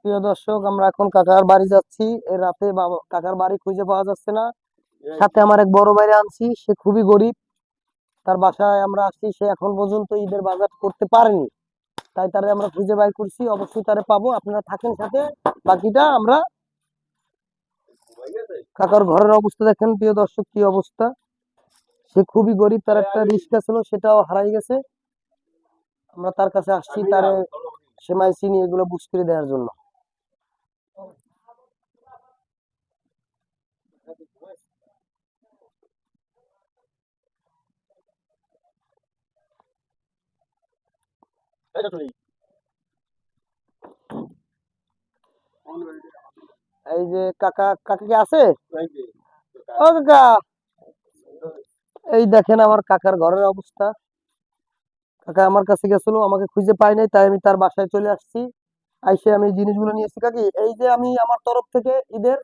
প্রিয় দর্শক, আমরা এখন কাকার বাড়ি যাচ্ছি। এর রাতে কাকার বাড়ি খুঁজে পাওয়া যাচ্ছে না। সাথে আমার এক বড় ভাইরে আনছি, সে খুবই গরিব। তার বাসায় আমরা আসছি, সে এখন পর্যন্ত ঈদের বাজার করতে পারেনি। তাই তারে আমরা খুঁজে বাই করছি, অবশ্যই তারে পাবো। আপনারা থাকেন সাথে, বাকিটা আমরা। কাকার ঘরের অবস্থা দেখেন প্রিয় দর্শক, কি অবস্থা। সে খুবই গরিব, তার একটা রিক্সা ছিল, সেটাও হারাই গেছে। আমরা তার কাছে আসছি, তারে সেমাই চিনি এগুলো বুঝ করে দেওয়ার জন্য। এই যে কাকা, কাকা কি আছে? ও কাকা, এই দেখেন আমার কাকার ঘরের অবস্থা। কাকা আমার কাছে গেছিল, আমাকে খুঁজে পাই নাই, তাই আমি তার বাসায় চলে আসছি। আইসে আমি জিনিসগুলো নিয়ে এসেছি। কাকি, এই যে আমি আমার তরফ থেকে ঈদের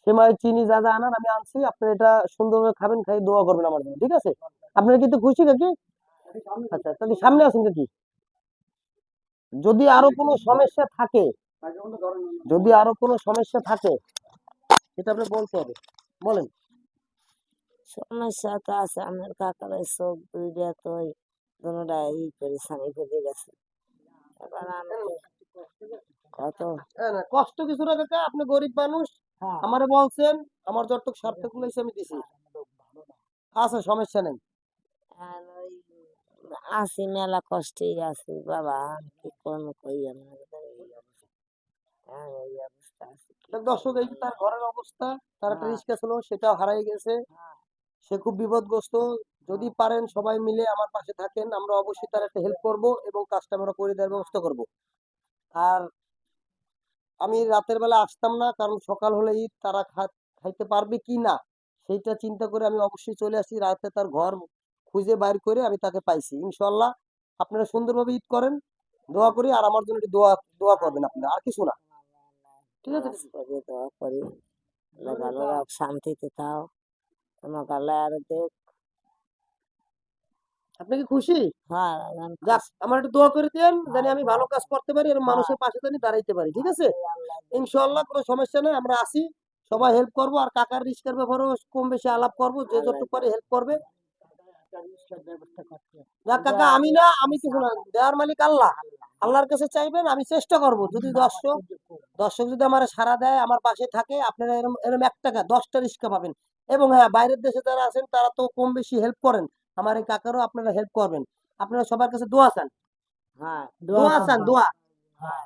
সেমাই চিনি যা যা আনার আমি আনছি, আপনি এটা সুন্দরভাবে খাবেন, খাই দোয়া করবেন আমার জন্য, ঠিক আছে? আপনারা কিন্তু খুশি কাকি? আচ্ছা, তাহলে সামনে আসুন কাকি। যদি আরো কোনো সমস্যা থাকে, যদি আরো কোনো সমস্যা থাকে, সেটা আপনি বলতে হবে, বলেন। সমস্যা তো আছে, আমার কাকার ওই চোখ দুইটা তো ওই দুটা করে ছানি ফেলে গেছে। এবার আমি কত না, কষ্ট কিছু না কাকা, আপনি গরিব মানুষ। আমারে বলছেন, আমার যতটুকু সার্থক হয়েছে আমি দিছি। আচ্ছা, সমস্যা নেই। আর ওই আছি, মেলা কষ্টেই আছি বাবা, আমি কি করবো কই আমার এই অবস্থা। এই অবস্থা আছে, কি দেখ দর্শক, করবো এই যে তার ঘরের অবস্থা, তার একটা হ্যাঁ রিক্সা ছিল, সেটাও হারাই গেছে। হ্যাঁ সে খুব বিপদগ্রস্ত। যদি হ্যাঁ পারেন সবাই মিলে আমার পাশে থাকেন, আমরা অবশ্যই তার একটা হেল্প করব এবং কাজটা আমরা করে দেওয়ার ব্যবস্থা করব। আর আমি রাতের বেলা আসতাম না, কারণ সকাল হলে ঈদ, তারা খাইতে পারবে কি না সেইটা চিন্তা করে আমি অবশ্যই চলে আসি। রাতে তার ঘর খুঁজে বাইর করে আমি তাকে পাইছি, ইনশাল্লাহ। আপনারা সুন্দরভাবে ঈদ করেন, দোয়া করি। আর আমার জন্য একটু দোয়া দোয়া করবেন আপনারা, আর কিছু না। ঠিক আছে নামাজ কাকি? পড়ে দোয়া করি, আল্লাহ ভালো রাখ, শান্তিতে তাও তোমাকে আল্লাহ আরো দেখ। আপনি কি খুশি? হ্যাঁ আমি যাক, খুশি। আমার একটু দোয়া করে দেন, জানি হ্যাঁ আমি দোয়া ভালো কাজ করি। করতে পারি এবং হ্যাঁ মানুষের পাশে জানি দাঁড়াইতে পারি, ঠিক আছে? এই আল্লাহ দেখবে। ইনশাল্লাহ, কোনো সমস্যা নেই, আমরা আসি। সবাই হেল্প করবো, আর কাকার রিস্কের ব্যাপারেও কম বেশি আলাপ করবো, যে আল্লাহ যতটুকু পারে দেখবে। হেল্প করবে। ব্যবস্থা করতে যাক কাকা, দেওয়া আমি না, ব্যবস্থা আমি কিছু সব না, দেওয়ার মালিক আল্লাহ। আল্লাহ। আল্লাহর কাছে চাইবেন, আমি চেষ্টা করব। যদি দর্শক দর্শক যদি আমার সাড়া দেয়, আমার পাশে থাকে, আপনারা এরকম এরকম 1 টাকা 10টা রিক্সা পাবেন। এবং হ্যাঁ, বাইরের দেশে যারা আছেন তারা তো কম বেশি হেল্প করেন, আমার এই কাকারও আপনারা হেল্প করবেন। আপনারা সবার কাছে দোয়া চান, হ্যাঁ দোয়া দোয়া চান, করবো। দোয়া। হ্যাঁ